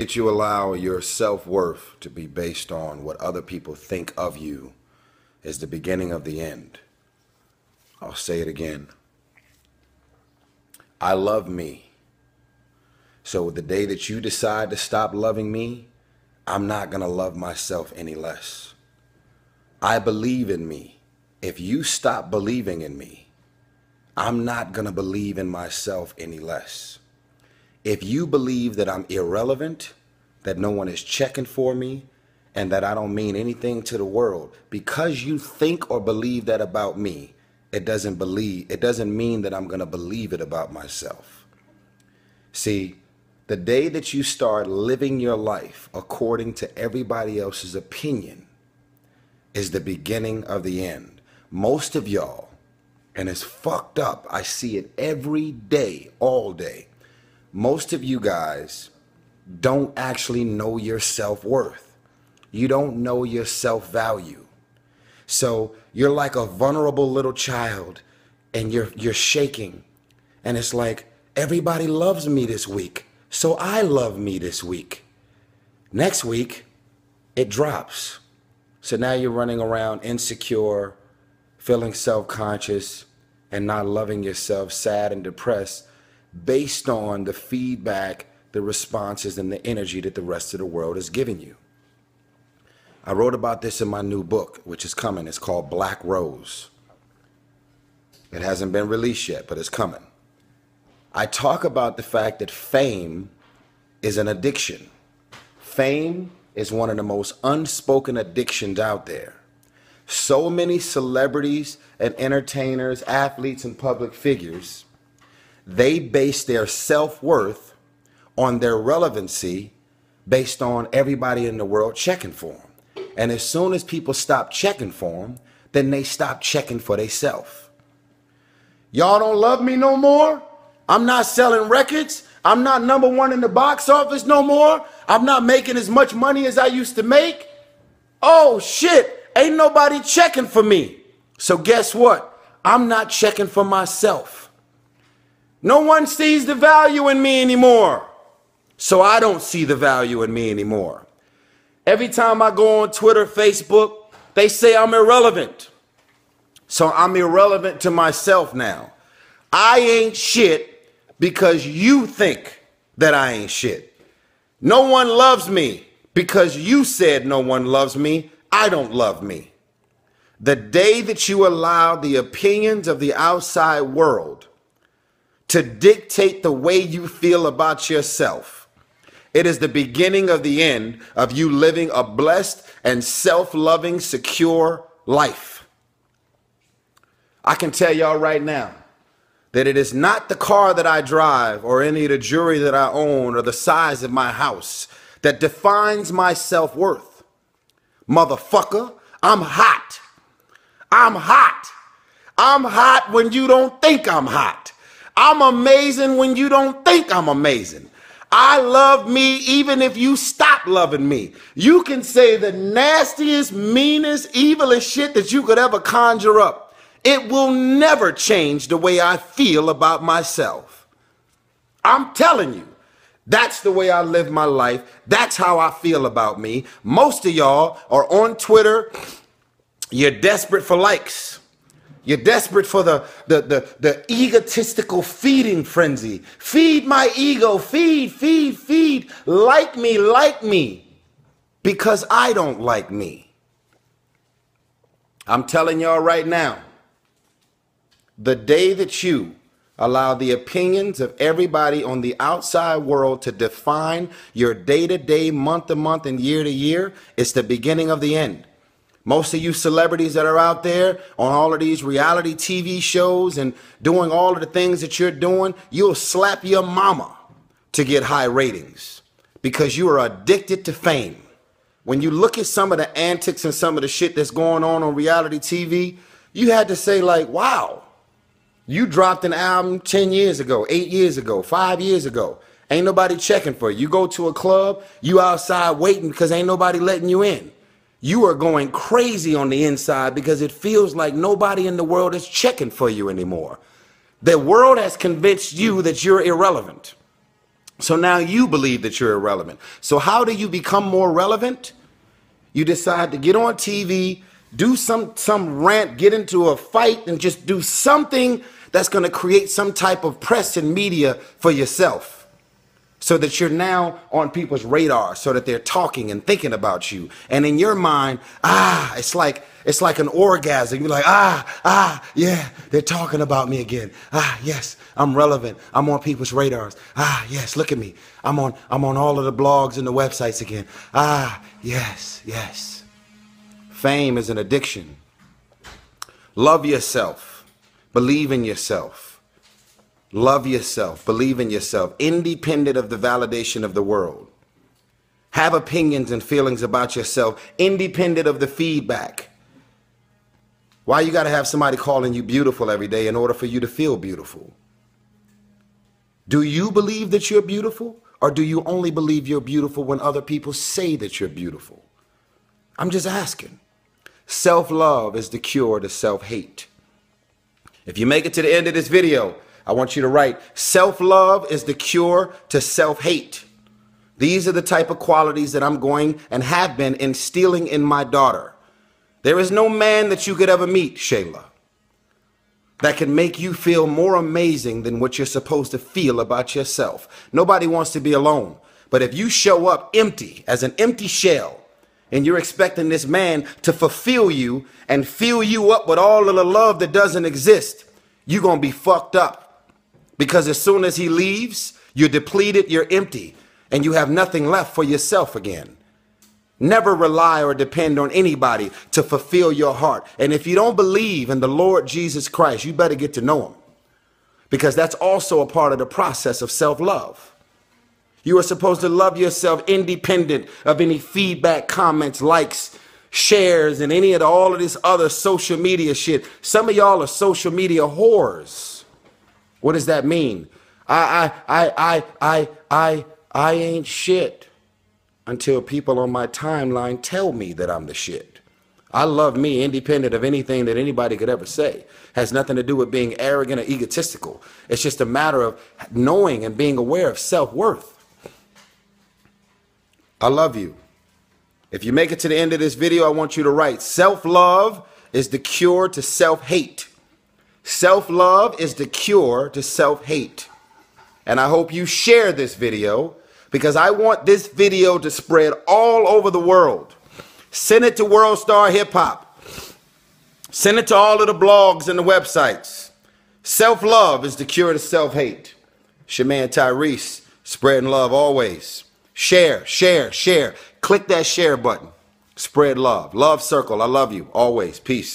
That you allow your self-worth to be based on what other people think of you is the beginning of the end. I'll say it again. I love me. So the day that you decide to stop loving me, I'm not going to love myself any less. I believe in me. If you stop believing in me, I'm not going to believe in myself any less. If you believe that I'm irrelevant, that no one is checking for me, and that I don't mean anything to the world, because you think or believe that about me, it doesn't mean that I'm going to believe it about myself. See, the day that you start living your life according to everybody else's opinion is the beginning of the end. Most of y'all, and it's fucked up, I see it every day, all day. Most of you guys don't actually know your self-worth. You don't know your self-value. So you're like a vulnerable little child and you're shaking. And it's like, everybody loves me this week, so I love me this week. Next week, it drops. So now you're running around insecure, feeling self-conscious, and not loving yourself, sad and depressed, based on the feedback, the responses, and the energy that the rest of the world is giving you. I wrote about this in my new book, which is coming. It's called Black Rose. It hasn't been released yet, but it's coming. I talk about the fact that fame is an addiction. Fame is one of the most unspoken addictions out there. So many celebrities and entertainers, athletes, and public figures, they base their self-worth on their relevancy based on everybody in the world checking for them. And as soon as people stop checking for them, then they stop checking for themselves. Y'all don't love me no more? I'm not selling records. I'm not #1 in the box office no more. I'm not making as much money as I used to make. Oh shit, ain't nobody checking for me. So guess what? I'm not checking for myself. No one sees the value in me anymore. So I don't see the value in me anymore. Every time I go on Twitter, Facebook, they say I'm irrelevant. So I'm irrelevant to myself now. I ain't shit because you think that I ain't shit. No one loves me because you said no one loves me. I don't love me. The day that you allow the opinions of the outside world to dictate the way you feel about yourself, it is the beginning of the end of you living a blessed and self-loving, secure life. I can tell y'all right now that it is not the car that I drive or any of the jewelry that I own or the size of my house that defines my self-worth. Motherfucker, I'm hot. I'm hot. I'm hot when you don't think I'm hot. I'm amazing when you don't think I'm amazing. I love me even if you stop loving me. You can say the nastiest, meanest, evilest shit that you could ever conjure up. It will never change the way I feel about myself. I'm telling you, that's the way I live my life. That's how I feel about me. Most of y'all are on Twitter. You're desperate for likes. You're desperate for the egotistical feeding frenzy. Feed my ego. Feed, feed, feed. Like me. Because I don't like me. I'm telling y'all right now, the day that you allow the opinions of everybody on the outside world to define your day-to-day, month-to-month, and year-to-year, it's the beginning of the end. Most of you celebrities that are out there on all of these reality TV shows and doing all of the things that you're doing, you'll slap your mama to get high ratings because you are addicted to fame. When you look at some of the antics and some of the shit that's going on reality TV, you had to say like, wow, you dropped an album 10 years ago, 8 years ago, 5 years ago. Ain't nobody checking for you. You go to a club, you outside waiting because ain't nobody letting you in. You are going crazy on the inside because it feels like nobody in the world is checking for you anymore. The world has convinced you that you're irrelevant. So now you believe that you're irrelevant. So how do you become more relevant? You decide to get on TV, do some rant, get into a fight, and just do something that's going to create some type of press and media for yourself, so that you're now on people's radar, so that they're talking and thinking about you. And in your mind, it's like an orgasm. You're like, yeah, they're talking about me again. Yes, I'm relevant. I'm on people's radars. Yes, look at me. I'm on all of the blogs and the websites again. Yes, yes. Fame is an addiction. Love yourself. Believe in yourself. Love yourself. Believe in yourself, independent of the validation of the world. Have opinions and feelings about yourself, independent of the feedback. Why you got to have somebody calling you beautiful every day in order for you to feel beautiful? Do you believe that you're beautiful, or do you only believe you're beautiful when other people say that you're beautiful? I'm just asking. Self-love is the cure to self-hate. If you make it to the end of this video, I want you to write, self-love is the cure to self-hate. These are the type of qualities that I'm going and have been instilling in my daughter. There is no man that you could ever meet, Shayla, that can make you feel more amazing than what you're supposed to feel about yourself. Nobody wants to be alone. But if you show up empty, as an empty shell, and you're expecting this man to fulfill you and fill you up with all of the love that doesn't exist, you're going to be fucked up. Because as soon as he leaves, you're depleted, you're empty, and you have nothing left for yourself again. Never rely or depend on anybody to fulfill your heart. And if you don't believe in the Lord Jesus Christ, you better get to know him, because that's also a part of the process of self-love. You are supposed to love yourself independent of any feedback, comments, likes, shares, and all of this other social media shit. Some of y'all are social media whores. What does that mean? I ain't shit until people on my timeline tell me that I'm the shit. I love me independent of anything that anybody could ever say. Has nothing to do with being arrogant or egotistical. It's just a matter of knowing and being aware of self-worth. I love you. If you make it to the end of this video, I want you to write, self-love is the cure to self-hate. Self-love is the cure to self-hate. And I hope you share this video, because I want this video to spread all over the world. Send it to World Star Hip Hop. Send it to all of the blogs and the websites. Self-love is the cure to self-hate. It's your man Tyrese, spreading love always. Share, share, share. Click that share button. Spread love. Love circle. I love you always. Peace.